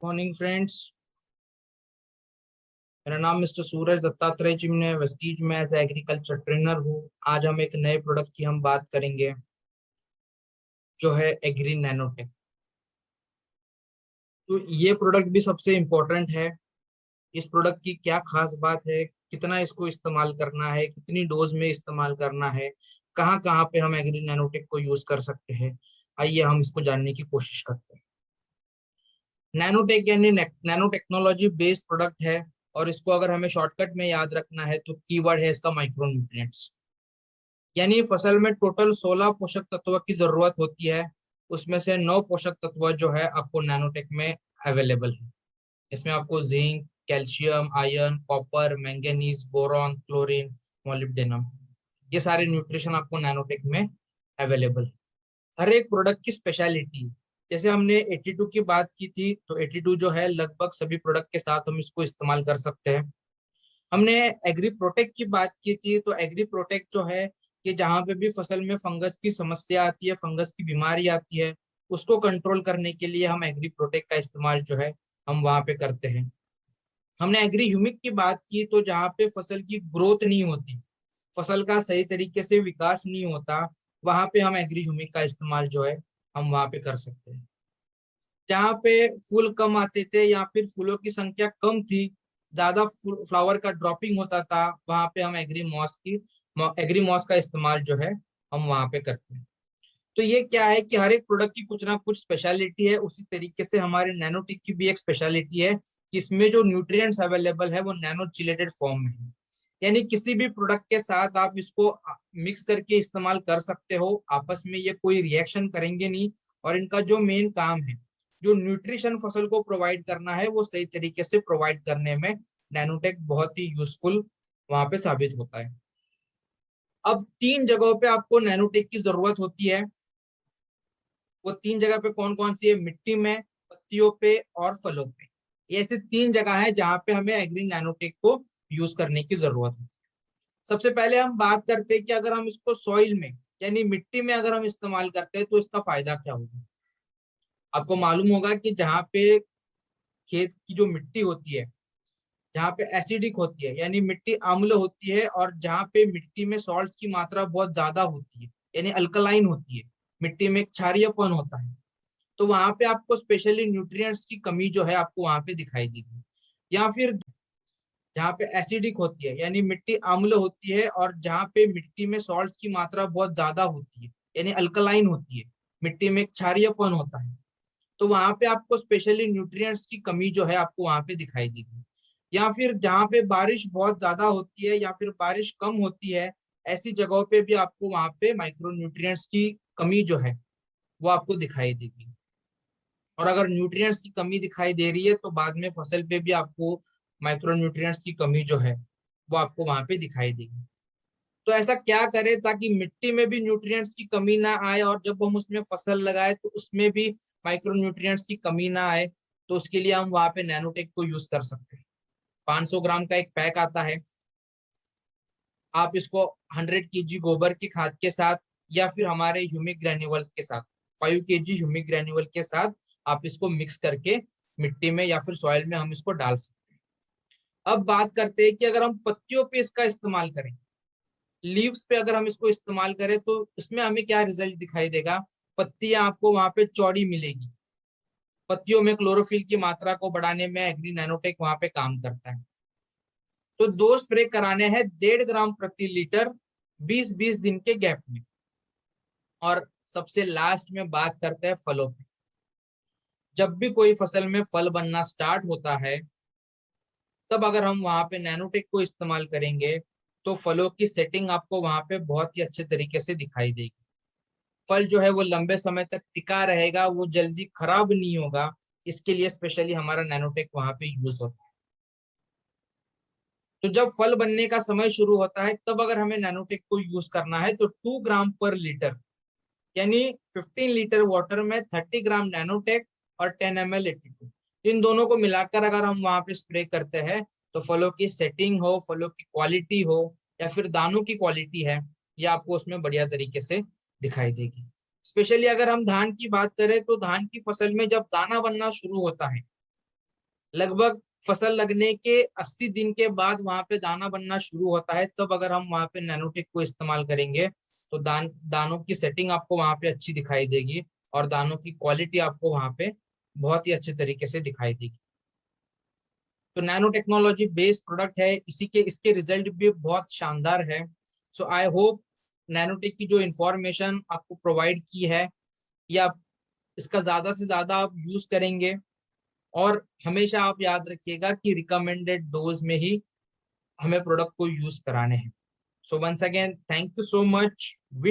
Morning friends. मेरा नाम mister सूरज Dattatreya चिमने Vestige में एज एग्रीकल्चर ट्रेनर हूँ। आज हम एक नए प्रोडक्ट की हम बात करेंगे जो है एग्री नैनोटेक। तो ये प्रोडक्ट भी सबसे इम्पोर्टेंट है। इस प्रोडक्ट की क्या खास बात है, कितना इसको इस्तेमाल करना है, कितनी डोज में इस्तेमाल करना है, कहाँ कहाँ पे हम एग्री नैनोटेक को यूज कर सकते हैं, आइए हम इसको जानने की कोशिश करते हैं। नैनोटेक यानी नैनो टेक्नोलॉजी बेस्ड प्रोडक्ट है। और इसको अगर हमें शॉर्टकट में याद रखना है तो कीवर्ड है इसका माइक्रो न्यूट्रिएंट्स। यानी फसल में टोटल 16 पोषक तत्व की जरूरत होती है, उसमें से 9 पोषक तत्व जो है आपको नैनोटेक में अवेलेबल है। इसमें आपको zinc, calcium, iron, copper, manganese, boron, chlorine, molybdenum, ये सारे न्यूट्रिशन आपको नैनोटेक में अवेलेबल है। हर एक प्रोडक्ट की स्पेशलिटी, जैसे हमने 82 की बात की थी, तो 82 जो है लगभग सभी प्रोडक्ट के साथ हम इसको इस्तेमाल कर सकते हैं। हमने एग्री प्रोटेक्ट की बात की थी, तो एग्री प्रोटेक्ट जो है कि जहां पे भी फसल में फंगस की समस्या आती है, फंगस की बीमारी आती है, उसको कंट्रोल करने के लिए हम एग्री प्रोटेक्ट का इस्तेमाल जो है हम वहां पे करते हैं। हमने एग्री ह्यूमिक की बात की, तो जहाँ पे फसल की ग्रोथ नहीं होती, फसल का सही तरीके से विकास नहीं होता, वहां पे हम एग्री ह्यूमिक का इस्तेमाल जो है हम वहां पे कर सकते हैं। जहाँ पे फूल कम आते थे या फिर फूलों की संख्या कम थी, ज्यादा फ्लावर का ड्रॉपिंग होता था, वहां पे हम एग्री मॉस का इस्तेमाल जो है हम वहां पे करते हैं। तो ये क्या है कि हर एक प्रोडक्ट की कुछ ना कुछ स्पेशलिटी है, उसी तरीके से हमारे नैनोटेक की भी एक स्पेशलिटी है कि इसमें जो न्यूट्रिएंट्स अवेलेबल है वो नैनो चिलेटेड फॉर्म में है। यानी किसी भी प्रोडक्ट के साथ आप इसको मिक्स करके इस्तेमाल कर सकते हो, आपस में ये कोई रिएक्शन करेंगे नहीं। और इनका जो मेन काम है, जो न्यूट्रिशन फसल को प्रोवाइड करना है, वो सही तरीके से प्रोवाइड करने में नैनोटेक बहुत ही यूजफुल वहां पे साबित होता है। अब 3 जगहों पे आपको नैनोटेक की जरूरत होती है। वो 3 जगह पे कौन कौन सी है? मिट्टी में, पत्तियों पे और फलों पे। ये ऐसे 3 जगह है जहां पे हमें एग्री नैनोटेक को यूज करने की जरूरत है। सबसे पहले हम बात करते हैं कि अगर हम इसको सॉइल में यानी मिट्टी में अगर हम इस्तेमाल करते हैं तो इसका फायदा क्या होगा। आपको मालूम होगा कि जहाँ पे खेत की जो मिट्टी होती है, जहाँ पे एसिडिक होती है यानी मिट्टी अम्ल होती है, और जहाँ पे मिट्टी में सॉल्ट्स की मात्रा बहुत ज्यादा होती है यानी अल्कलाइन होती है, मिट्टी में एक क्षारीयपन होता है, तो वहां पे आपको स्पेशली न्यूट्रिएंट्स की कमी जो है आपको वहां पे दिखाई देगी। या फिर जहाँ पे एसिडिक होती है यानी मिट्टी अम्ल होती है, और जहाँ पे मिट्टी में सॉल्ट्स की मात्रा बहुत ज्यादा होती है यानी अल्कलाइन होती है, मिट्टी में एक क्षारीयपन होता है, तो वहां पे आपको स्पेशली न्यूट्रिएंट्स की कमी जो है आपको वहां पे दिखाई देगी। या फिर जहाँ पे बारिश बहुत ज्यादा होती है या फिर बारिश कम होती है, ऐसी जगहों पे भी आपको वहां पे माइक्रो न्यूट्रिएंट्स की कमी जो है वो आपको दिखाई देगी। और अगर न्यूट्रिएंट्स की कमी दिखाई दे रही है तो बाद में फसल पे भी आपको माइक्रो न्यूट्रिएंट्स की कमी जो है वो आपको वहां पे दिखाई देगी। तो ऐसा क्या करें ताकि मिट्टी में भी न्यूट्रिएंट्स की कमी ना आए, और जब हम उसमें फसल लगाए तो उसमें भी माइक्रो न्यूट्रिएंट्स की कमी ना आए। तो उसके लिए हम वहां पे नैनोटेक को यूज कर सकते हैं। 500 ग्राम का एक पैक आता है, आप इसको 100 kg गोबर की खाद के साथ या फिर हमारे ह्यूमिक ग्रेन्यूल्स के साथ, 5 kg ह्यूमिक ग्रेन्यूल के साथ आप इसको मिक्स करके मिट्टी में या फिर सॉइल में हम इसको डाल सकते हैं। अब बात करते हैं कि अगर हम पत्तियों पे इसका इस्तेमाल करें, लीव्स पे अगर हम इसको इस्तेमाल करें तो इसमें हमें क्या रिजल्ट दिखाई देगा। पत्तियां आपको वहां पे चौड़ी मिलेगी। पत्तियों में क्लोरोफिल की मात्रा को बढ़ाने में एग्री नैनोटेक वहां पे काम करता है। तो 2 स्प्रे कराने हैं 1.5 ग्राम प्रति लीटर, 20-20 दिन के गैप में। और सबसे लास्ट में बात करते हैं फलों पे। जब भी कोई फसल में फल बनना स्टार्ट होता है, तब अगर हम वहां पे नैनोटेक को इस्तेमाल करेंगे तो फलों की सेटिंग आपको वहां पे बहुत ही अच्छे तरीके से दिखाई देगी। फल जो है वो लंबे समय तक टिका रहेगा, वो जल्दी खराब नहीं होगा। इसके लिए स्पेशली हमारा नैनोटेक वहां पे यूज होता है। तो जब फल बनने का समय शुरू होता है तब अगर हमें नैनोटेक को यूज करना है तो 2 ग्राम पर लीटर, यानी 15 लीटर वाटर में 30 ग्राम नैनोटेक और 10 ml 82, इन दोनों को मिलाकर अगर हम वहां पे स्प्रे करते हैं तो फलों की सेटिंग हो, फलों की क्वालिटी हो या फिर दानों की क्वालिटी है, ये आपको उसमें बढ़िया तरीके से दिखाई देगी। स्पेशली अगर हम धान की बात करें तो धान की फसल में जब दाना बनना शुरू होता है, लगभग फसल लगने के 80 दिन के बाद वहां पे दाना बनना शुरू होता है, तब अगर हम वहां पे नैनोटेक को इस्तेमाल करेंगे तो दानों की सेटिंग आपको वहां पे अच्छी दिखाई देगी और दानों की क्वालिटी आपको वहां पे बहुत ही अच्छे तरीके से दिखाई देगी। तो नैनो टेक्नोलॉजी बेस्ड प्रोडक्ट है, इसी के इसके रिजल्ट भी बहुत शानदार है। सो आई होप नैनोटेक की जो इंफॉर्मेशन आपको प्रोवाइड की है या इसका ज्यादा से ज्यादा आप यूज करेंगे, और हमेशा आप याद रखिएगा कि रिकमेंडेड डोज में ही हमें प्रोडक्ट को यूज कराने हैं। So once again thank you so much.